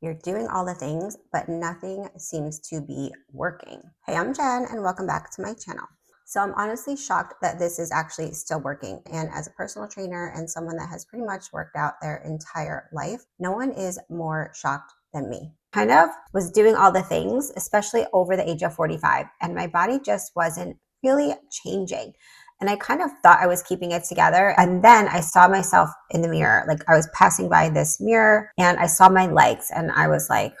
You're doing all the things, but nothing seems to be working. Hey, I'm Jen, and welcome back to my channel. So I'm honestly shocked that this is actually still working. And as a personal trainer and someone that has pretty much worked out their entire life, no one is more shocked than me. Kind of was doing all the things, especially over the age of 45, and my body just wasn't really changing. And I kind of thought I was keeping it together. And then I saw myself in the mirror. Like I was passing by this mirror and I saw my legs and I was like,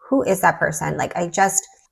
who is that person? Like I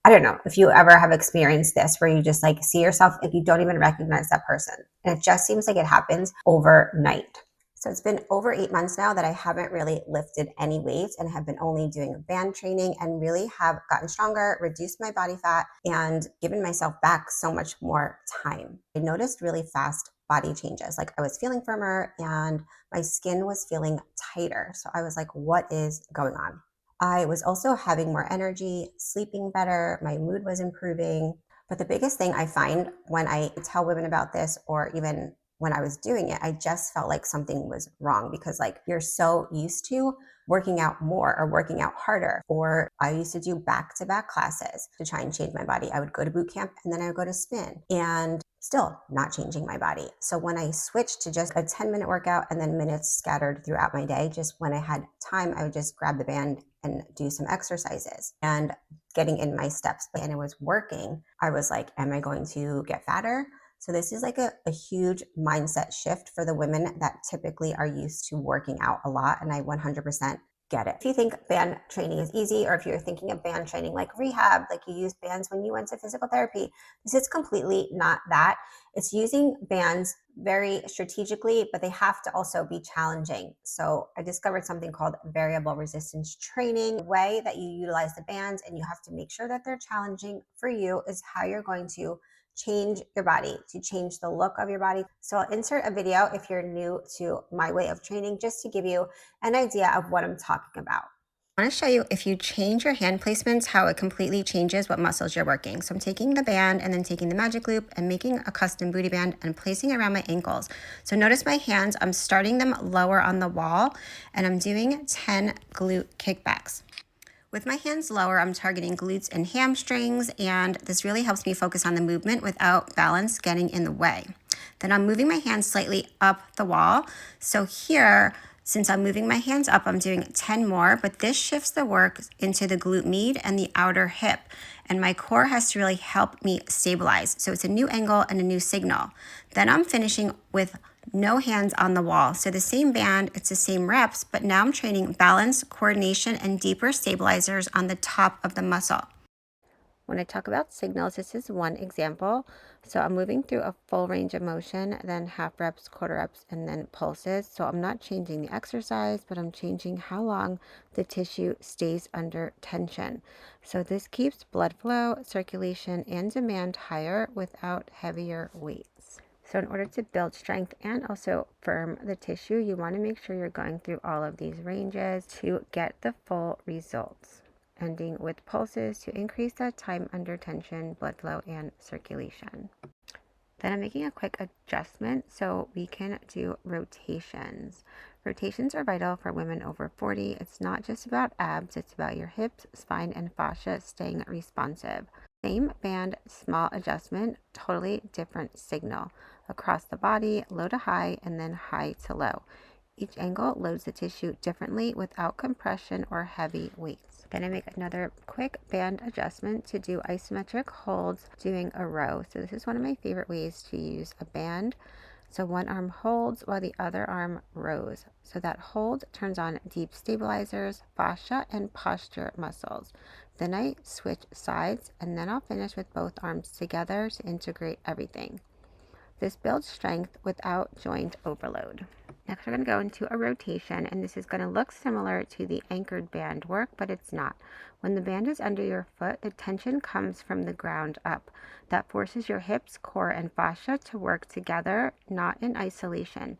don't know if you ever have experienced this where you just like see yourself and you don't even recognize that person. And it just seems like it happens overnight. So it's been over 8 months now that I haven't really lifted any weights and have been only doing band training and really have gotten stronger, reduced my body fat, and given myself back so much more time. I noticed really fast body changes. Like I was feeling firmer and my skin was feeling tighter. So I was like, what is going on? I was also having more energy, sleeping better, my mood was improving. But the biggest thing I find when I tell women about this, or even when I was doing it, I just felt like something was wrong because like you're so used to working out more or working out harder. Or I used to do back-to-back classes to try and change my body. I would go to boot camp and then I would go to spin and still not changing my body. So when I switched to just a 10-minute workout and then minutes scattered throughout my day, just when I had time, I would just grab the band and do some exercises and getting in my steps. And it was working. I was like, am I going to get fatter? So this is like a huge mindset shift for the women that typically are used to working out a lot. And I 100% get it. If you think band training is easy, or if you're thinking of band training like rehab, like you use bands when you went to physical therapy, this is completely not that. It's using bands very strategically, but they have to also be challenging. So I discovered something called variable resistance training. The way that you utilize the bands, and you have to make sure that they're challenging for you, is how you're going to change your body, to change the look of your body. So I'll insert a video if you're new to my way of training, just to give you an idea of what I'm talking about. I want to show you, if you change your hand placements, how it completely changes what muscles you're working. So I'm taking the band and then taking the magic loop and making a custom booty band and placing it around my ankles. So notice my hands, I'm starting them lower on the wall and I'm doing 10 glute kickbacks. With my hands lower, I'm targeting glutes and hamstrings, and this really helps me focus on the movement without balance getting in the way. Then I'm moving my hands slightly up the wall. So here, since I'm moving my hands up, I'm doing 10 more, but this shifts the work into the glute med and the outer hip. And my core has to really help me stabilize. So it's a new angle and a new signal. Then I'm finishing with no hands on the wall. So the same band, it's the same reps, but now I'm training balance, coordination, and deeper stabilizers on the top of the muscle. When I talk about signals, this is one example. So I'm moving through a full range of motion, then half reps, quarter reps, and then pulses. So I'm not changing the exercise, but I'm changing how long the tissue stays under tension. So this keeps blood flow, circulation, and demand higher without heavier weights. So in order to build strength and also firm the tissue, you want to make sure you're going through all of these ranges to get the full results, ending with pulses to increase that time under tension, blood flow, and circulation. Then I'm making a quick adjustment so we can do rotations. Rotations are vital for women over 40. It's not just about abs, it's about your hips, spine, and fascia staying responsive. Same band, small adjustment, totally different signal. Across the body, low to high, and then high to low. Each angle loads the tissue differently without compression or heavy weights. Then I make another quick band adjustment to do isometric holds doing a row. So this is one of my favorite ways to use a band. So one arm holds while the other arm rows. So that hold turns on deep stabilizers, fascia, and posture muscles. Then I switch sides, and then I'll finish with both arms together to integrate everything. This builds strength without joint overload. Next, we're going to go into a rotation, and this is going to look similar to the anchored band work, but it's not. When the band is under your foot, the tension comes from the ground up. That forces your hips, core, and fascia to work together, not in isolation.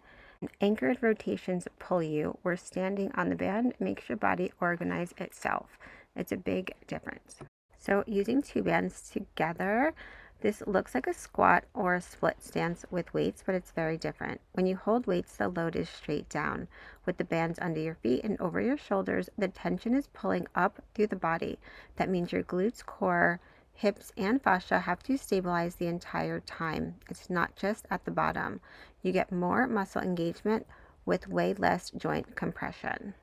Anchored rotations pull you, where standing on the band makes your body organize itself. It's a big difference. So using two bands together, This looks like a squat or a split stance with weights, but it's very different. When you hold weights, the load is straight down. With the bands under your feet and over your shoulders, the tension is pulling up through the body. That means your glutes, core, hips, and fascia have to stabilize the entire time. It's not just at the bottom. You get more muscle engagement with way less joint compression.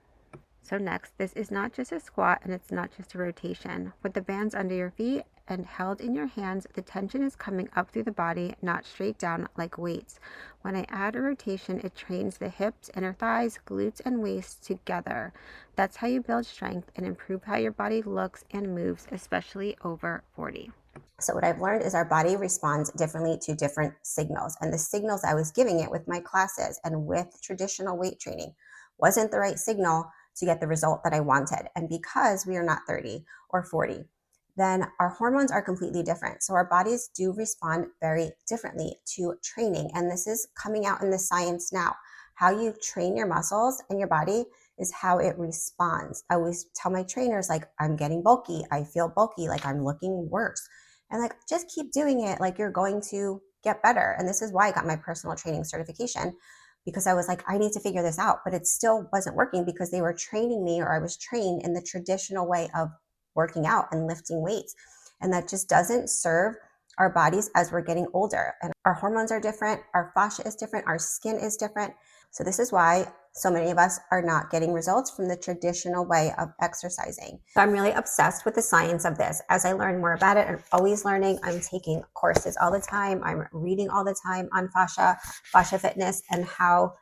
So next, this is not just a squat and it's not just a rotation. With the bands under your feet and held in your hands, the tension is coming up through the body, not straight down like weights. When I add a rotation, it trains the hips, inner thighs, glutes, and waist together. That's how you build strength and improve how your body looks and moves, especially over 40. So what I've learned is our body responds differently to different signals. And the signals I was giving it with my classes and with traditional weight training wasn't the right signal to get the result that I wanted. And because we are not 30 or 40, then our hormones are completely different. So our bodies do respond very differently to training. And this is coming out in the science now. How you train your muscles and your body is how it responds. I always tell my trainers, like, I'm getting bulky. I feel bulky, like I'm looking worse. And like, just keep doing it. Like, you're going to get better. And this is why I got my personal training certification, because I was like, I need to figure this out, but it still wasn't working because they were training me, or I was trained in the traditional way of working out and lifting weights. And that just doesn't serve our bodies as we're getting older. And our hormones are different, our fascia is different, our skin is different. So this is why so many of us are not getting results from the traditional way of exercising. So I'm really obsessed with the science of this. As I learn more about it, I'm always learning. I'm taking courses all the time. I'm reading all the time on fascia fitness, and how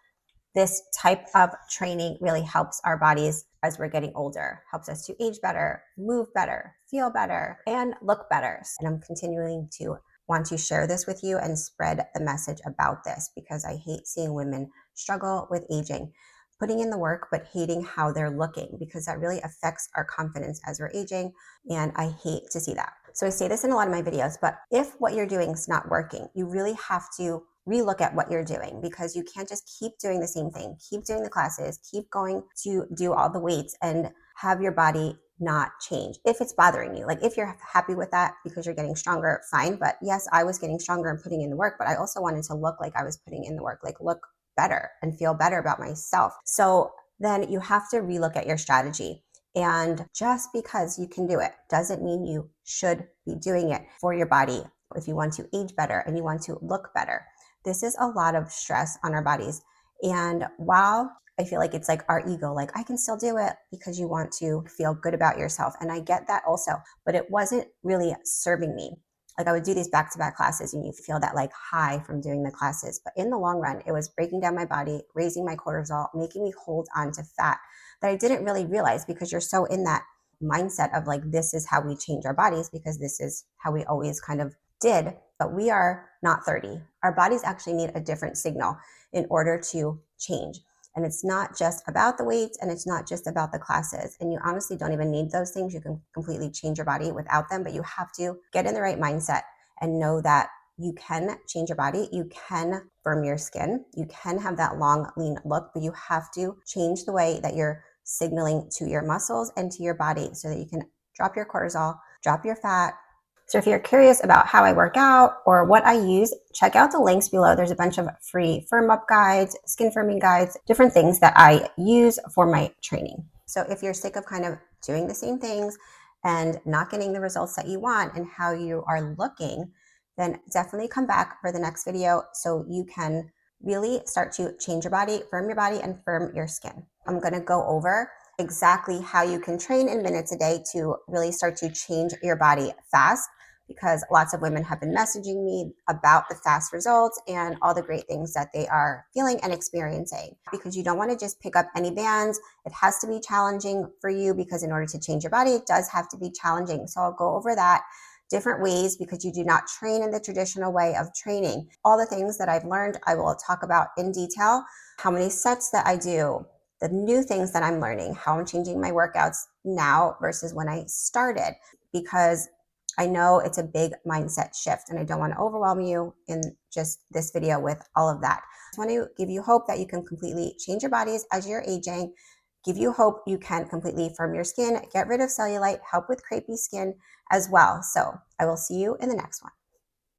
this type of training really helps our bodies as we're getting older, helps us to age better, move better, feel better, and look better. And I'm continuing to want to share this with you and spread the message about this, because I hate seeing women struggle with aging, putting in the work, but hating how they're looking, because that really affects our confidence as we're aging. And I hate to see that. So I say this in a lot of my videos, but if what you're doing is not working, you really have to relook at what you're doing, because you can't just keep doing the same thing, keep doing the classes, keep going to do all the weights and have your body not change. If it's bothering you, like if you're happy with that because you're getting stronger, fine. But yes, I was getting stronger and putting in the work, but I also wanted to look like I was putting in the work, like look better and feel better about myself. So then you have to relook at your strategy. And just because you can do it doesn't mean you should be doing it for your body. If you want to age better and you want to look better, this is a lot of stress on our bodies. And while I feel like it's like our ego, like I can still do it because you want to feel good about yourself. And I get that also, but it wasn't really serving me. Like I would do these back-to-back classes and you feel that like high from doing the classes. But in the long run, it was breaking down my body, raising my cortisol, making me hold on to fat that I didn't really realize, because you're so in that mindset of like, this is how we change our bodies because this is how we always kind of did. But we are not 30. Our bodies actually need a different signal in order to change. And it's not just about the weights, and it's not just about the classes. And you honestly don't even need those things. You can completely change your body without them, but you have to get in the right mindset and know that you can change your body. You can firm your skin. You can have that long, lean look, but you have to change the way that you're signaling to your muscles and to your body so that you can drop your cortisol, drop your fat. So if you're curious about how I work out or what I use, check out the links below. There's a bunch of free firm up guides, skin firming guides, different things that I use for my training. So if you're sick of kind of doing the same things and not getting the results that you want and how you are looking, then definitely come back for the next video so you can really start to change your body, and firm your skin. I'm going to go over exactly how you can train in minutes a day to really start to change your body fast, because lots of women have been messaging me about the fast results and all the great things that they are feeling and experiencing. Because you don't want to just pick up any bands. It has to be challenging for you, because in order to change your body, it does have to be challenging. So I'll go over that, different ways, because you do not train in the traditional way of training. All the things that I've learned, I will talk about in detail, how many sets that I do, the new things that I'm learning, how I'm changing my workouts now versus when I started, because I know it's a big mindset shift and I don't want to overwhelm you in just this video with all of that. I just want to give you hope that you can completely change your bodies as you're aging, give you hope you can completely firm your skin, get rid of cellulite, help with crepey skin as well. So I will see you in the next one.